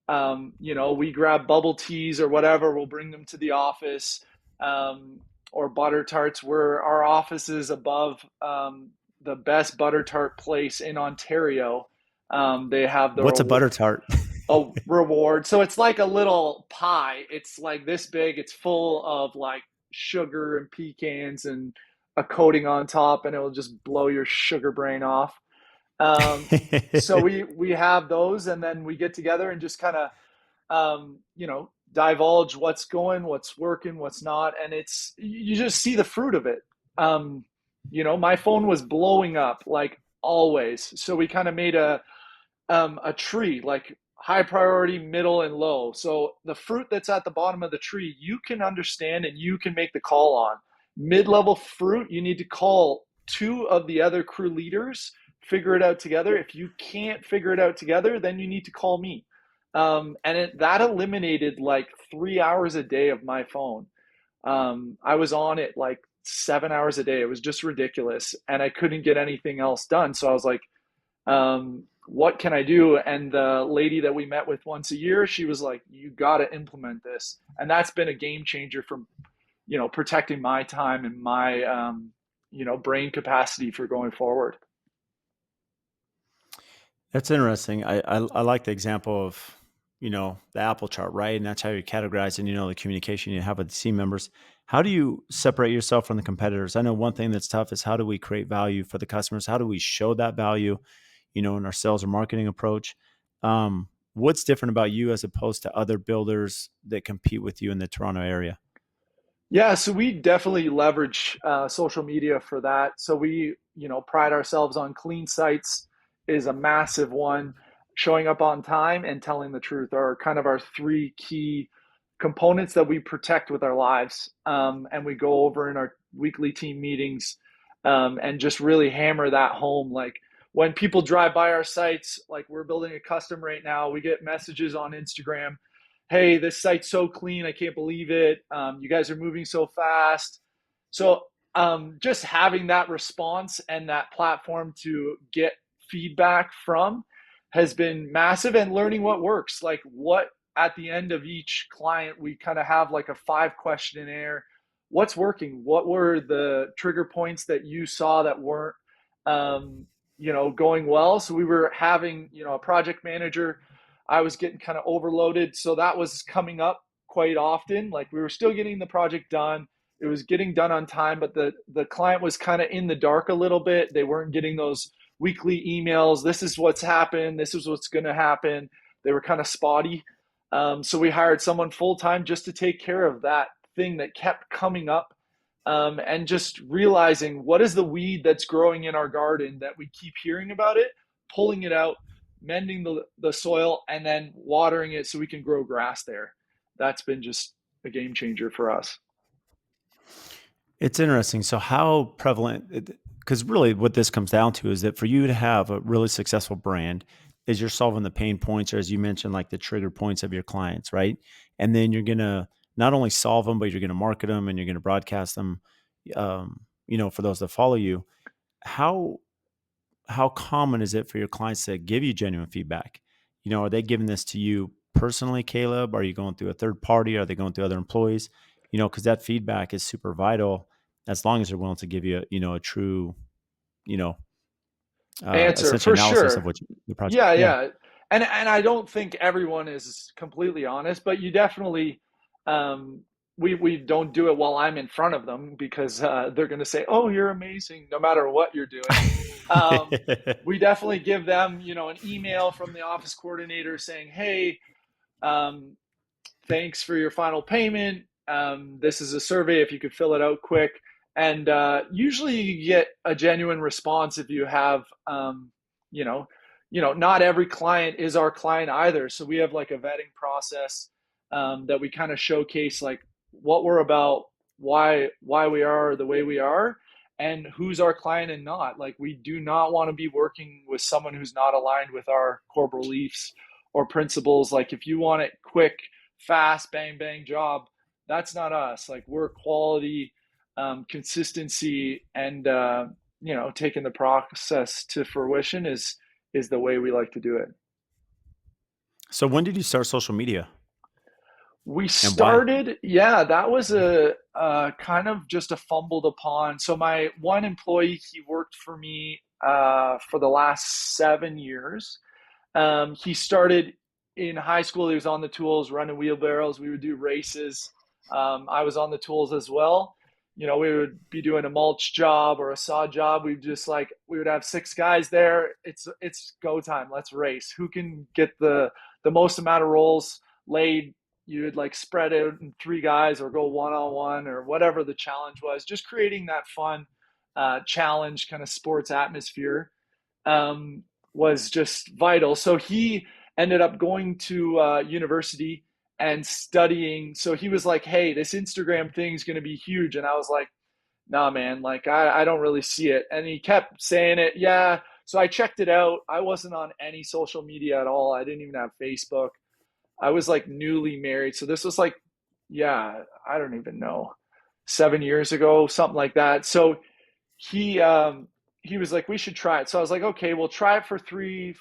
we grab bubble teas or whatever, we'll bring them to the office, or butter tarts. Where our office is above the best butter tart place in Ontario. They have What's a butter tart? a reward. So it's like a little pie. It's like this big. It's full of like sugar and pecans and a coating on top, and it will just blow your sugar brain off. Um, so we have those, and then we get together and just kind of divulge what's going, what's working, what's not, and it's you just see the fruit of it. My phone was blowing up like always, so we kind of made a tree like high priority, middle, and low. So the fruit that's at the bottom of the tree, you can understand and you can make the call on. Mid-level fruit, you need to call two of the other crew leaders, figure it out together. If you can't figure it out together, then you need to call me. That eliminated like 3 hours a day of my phone. I was on it like 7 hours a day. It was just ridiculous, and I couldn't get anything else done. So I was like, what can I do? And the lady that we met with once a year, she was like, you got to implement this. And that's been a game changer from, protecting my time and my, brain capacity for going forward. That's interesting. I like the example of, the apple chart, right? And that's how you categorize and, the communication you have with the team members. How do you separate yourself from the competitors? I know one thing that's tough is how do we create value for the customers? How do we show that value, in our sales or marketing approach? What's different about you as opposed to other builders that compete with you in the Toronto area? Yeah, so we definitely leverage social media for that. So we, pride ourselves on clean sites is a massive one. Showing up on time and telling the truth are kind of our three key components that we protect with our lives. And we go over in our weekly team meetings, and just really hammer that home. Like when people drive by our sites, like we're building a custom right now, we get messages on Instagram, hey, this site's so clean, I can't believe it. You guys are moving so fast. So just having that response and that platform to get feedback from has been massive, and learning what works. Like what at the end of each client, we kind of have like a 5 questionnaire. What's working? What were the trigger points that you saw that weren't, going well? So we were having, a project manager. I was getting kind of overloaded. So that was coming up quite often. Like we were still getting the project done. It was getting done on time, but the client was kind of in the dark a little bit. They weren't getting those weekly emails. This is what's happened. This is what's going to happen. They were kind of spotty. So we hired someone full time just to take care of that thing that kept coming up, and just realizing what is the weed that's growing in our garden that we keep hearing about it, pulling it out, mending the soil, and then watering it so we can grow grass there. That's been just a game changer for us. It's interesting. So how prevalent, because really what this comes down to is that for you to have a really successful brand is you're solving the pain points, or as you mentioned, like the trigger points of your clients, right? And then you're going to not only solve them, but you're going to market them and you're going to broadcast them, for those that follow you. How how common is it for your clients to give you genuine feedback? Are they giving this to you personally, Caleb? Are you going through a third party? Are they going through other employees? Because that feedback is super vital as long as they're willing to give you, a true, you know, Answer essentially for analysis of sure. what the project. Yeah, Yeah. yeah. And I don't think everyone is completely honest, but you definitely, um we don't do it while I'm in front of them, because they're going to say, "Oh, you're amazing," no matter what you're doing. We definitely give them, an email from the office coordinator saying, "Hey, um thanks for your final payment. This is a survey. If you could fill it out quick." And usually you get a genuine response if you have, you know, not every client is our client either. So we have like a vetting process, that we kind of showcase like what we're about, why we are the way we are, and who's our client and not. Like we do not want to be working with someone who's not aligned with our core beliefs or principles. Like if you want it quick, fast, bang bang job, that's not us. Like we're quality, consistency, and taking the process to fruition is is the way we like to do it. So when did you start social media We and why? started, yeah, that was a kind of just a fumbled upon. So my one employee, he worked for me for the last 7 years. He started in high school. He was on the tools, running wheelbarrows. We would do races. I was on the tools as well. We would be doing a mulch job or a saw job. We would have 6 guys there. It's go time. Let's race. Who can get the most amount of rolls laid? You would like spread it in 3 guys or go one on one or whatever the challenge was. Just creating that fun challenge kind of sports atmosphere um, was just vital. So he ended up going to university and studying. So he was like, "Hey, this Instagram thing is going to be huge," and I was like, "Nah, man. Like, I don't really see it." And he kept saying it. Yeah. So I checked it out. I wasn't on any social media at all. I didn't even have Facebook. I was like newly married. So this was like, yeah, I don't even know, 7 years ago, something like that. So he um he was like, we should try it. So I was like, okay, we'll try it for three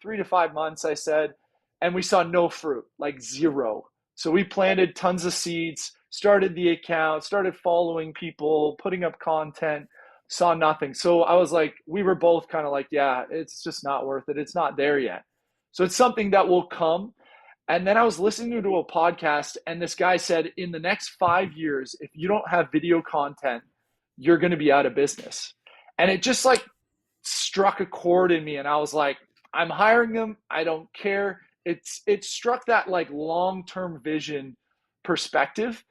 to 5 months, I said. And we saw no fruit, like zero. So we planted tons of seeds, started the account, started following people, putting up content, saw nothing. So I was like, we were both kind of like, yeah, it's just not worth it. It's not there yet. So it's something that will come. And then I was listening to a podcast, and this guy said, in the next 5 years, if you don't have video content, you're going to be out of business. And it just like struck a chord in me. And I was like, I'm hiring them. I don't care. It struck that like long-term vision perspective.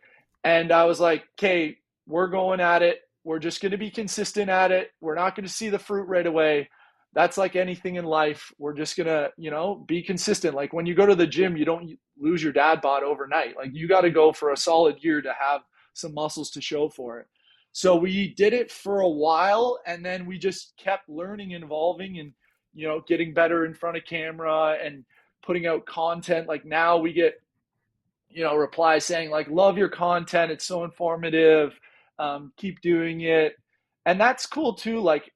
And I was like, okay, we're going at it. We're just going to be consistent at it. We're not going to see the fruit right away. That's like anything in life. We're just going to, be consistent. Like when you go to the gym, you don't lose your dad bod overnight. Like you got to go for a solid year to have some muscles to show for it. So we did it for a while, and then we just kept learning and evolving and, getting better in front of camera and putting out content. Like now we get, replies saying like, love your content. It's so informative. Keep doing it. And that's cool too. Like,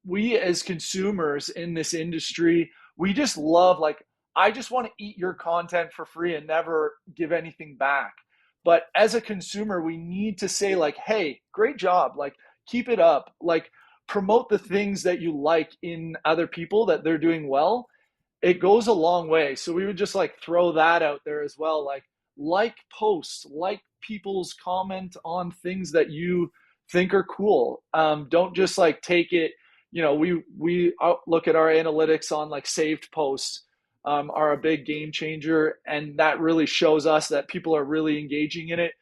we as consumers in this industry, we just love, like, I just want to eat your content for free and never give anything back. But as a consumer, we need to say like, hey, great job. Like, keep it up. Like, promote the things that you like in other people that they're doing well. It goes a long way. So we would just like throw that out there as well. Like posts, like people's comment on things that you think are cool. Don't just like take it. We look at our analytics on like saved posts, are a big game changer, and that really shows us that people are really engaging in it.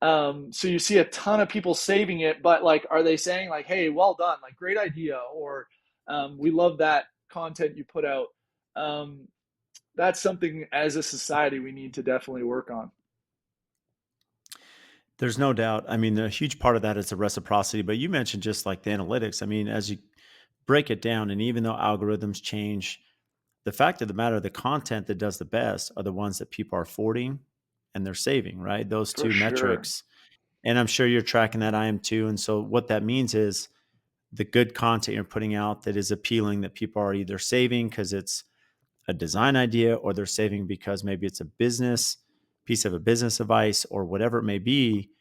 So you see a ton of people saving it, but like, are they saying like, "Hey, well done, like great idea," or "We love that content you put out"? Um, that's something as a society we need to definitely work on. There's no doubt. I mean, a huge part of that is the reciprocity, but you mentioned just like the analytics. I mean, as you break it down, and even though algorithms change, the fact of the matter, the content that does the best are the ones that people are forwarding and they're saving, right? Those For two sure. metrics. And I'm sure you're tracking that. I am too. And so what that means is the good content you're putting out that is appealing, that people are either saving because it's a design idea, or they're saving because maybe it's a business piece of a business advice or whatever it may be.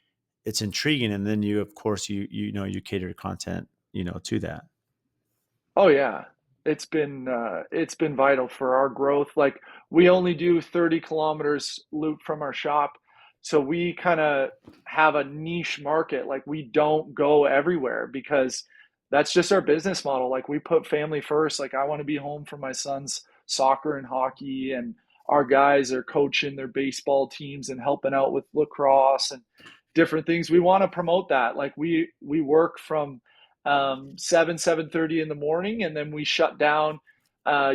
It's intriguing. And then you, of course, you cater content, to that. Oh yeah, it's been vital for our growth. Like, we only do 30 kilometers loop from our shop, so we kind of have a niche market. Like, we don't go everywhere because that's just our business model. Like, we put family first. Like, I want to be home for my son's soccer and hockey, and our guys are coaching their baseball teams and helping out with lacrosse and different things. We want to promote that. Like, we work from 7:30 in the morning, and then we shut down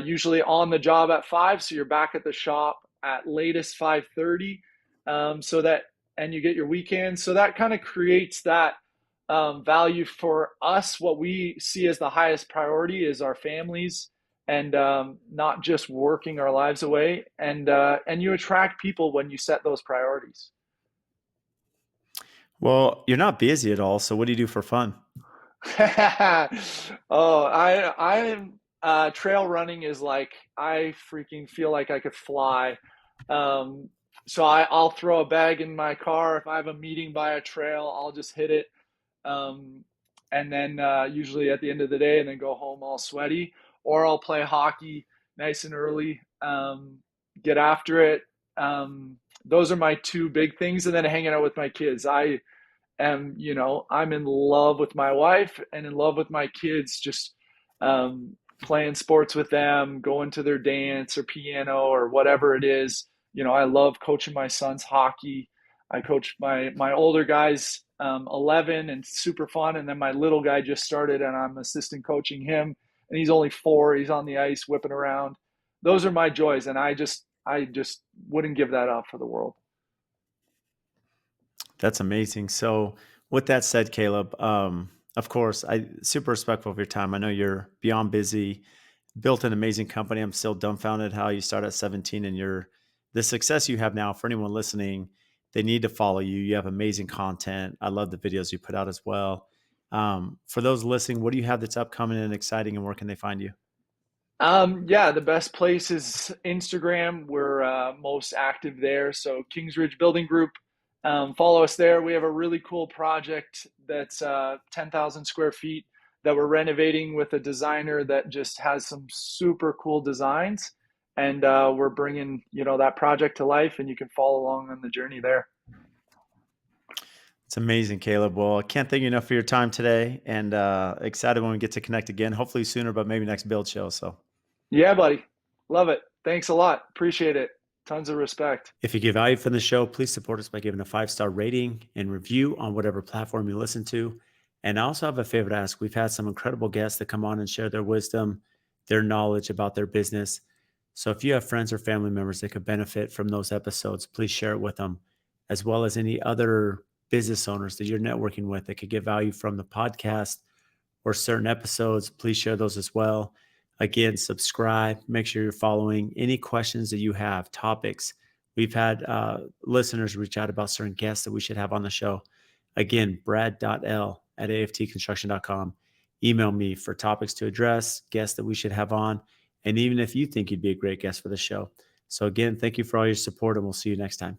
usually on the job at 5. So you're back at the shop at latest 5:30. So that, and you get your weekend. So that kind of creates that value for us. What we see as the highest priority is our families, and not just working our lives away. And you attract people when you set those priorities. Well, you're not busy at all. So what do you do for fun? Oh, I am. Trail running is like, I freaking feel like I could fly. Um, so I'll throw a bag in my car. If I have a meeting by a trail, I'll just hit it. Um, and then usually at the end of the day, and then go home all sweaty. Or I'll play hockey nice and early, get after it. Those are my two big things. And then hanging out with my kids. I'm in love with my wife and in love with my kids, just um, playing sports with them, going to their dance or piano or whatever it is. I love coaching my son's hockey. I coach my older guys, 11, and super fun. And then my little guy just started, and I'm assistant coaching him. And he's only 4. He's on the ice whipping around. Those are my joys, and I just wouldn't give that up for the world. That's amazing. So, with that said, Caleb, of course, I super respectful of your time. I know you're beyond busy, built an amazing company. I'm still dumbfounded how you started at 17 and the success you have now. For anyone listening, they need to follow you. You have amazing content. I love the videos you put out as well. For those listening, what do you have that's upcoming and exciting, and where can they find you? Yeah, the best place is Instagram. We're most active there. So Kings Ridge Building Group. Follow us there. We have a really cool project that's 10,000 square feet that we're renovating with a designer that just has some super cool designs. And we're bringing, that project to life, and you can follow along on the journey there. It's amazing, Caleb. Well, I can't thank you enough for your time today, and excited when we get to connect again, hopefully sooner, but maybe next build show. So, Yeah, buddy. Love it. Thanks a lot. Appreciate it. Tons of respect. if you get value from the show, please support us by giving a 5-star rating and review on whatever platform you listen to. And I also have a favor to ask. We've had some incredible guests that come on and share their wisdom, their knowledge about their business. So if you have friends or family members that could benefit from those episodes, please share it with them, as well as any other business owners that you're networking with that could get value from the podcast or certain episodes. Please share those as well. Again, subscribe, make sure you're following. Any questions that you have, topics. We've had listeners reach out about certain guests that we should have on the show. Again, brad.l@aftconstruction.com. Email me for topics to address, guests that we should have on, and even if you think you'd be a great guest for the show. So again, thank you for all your support, and we'll see you next time.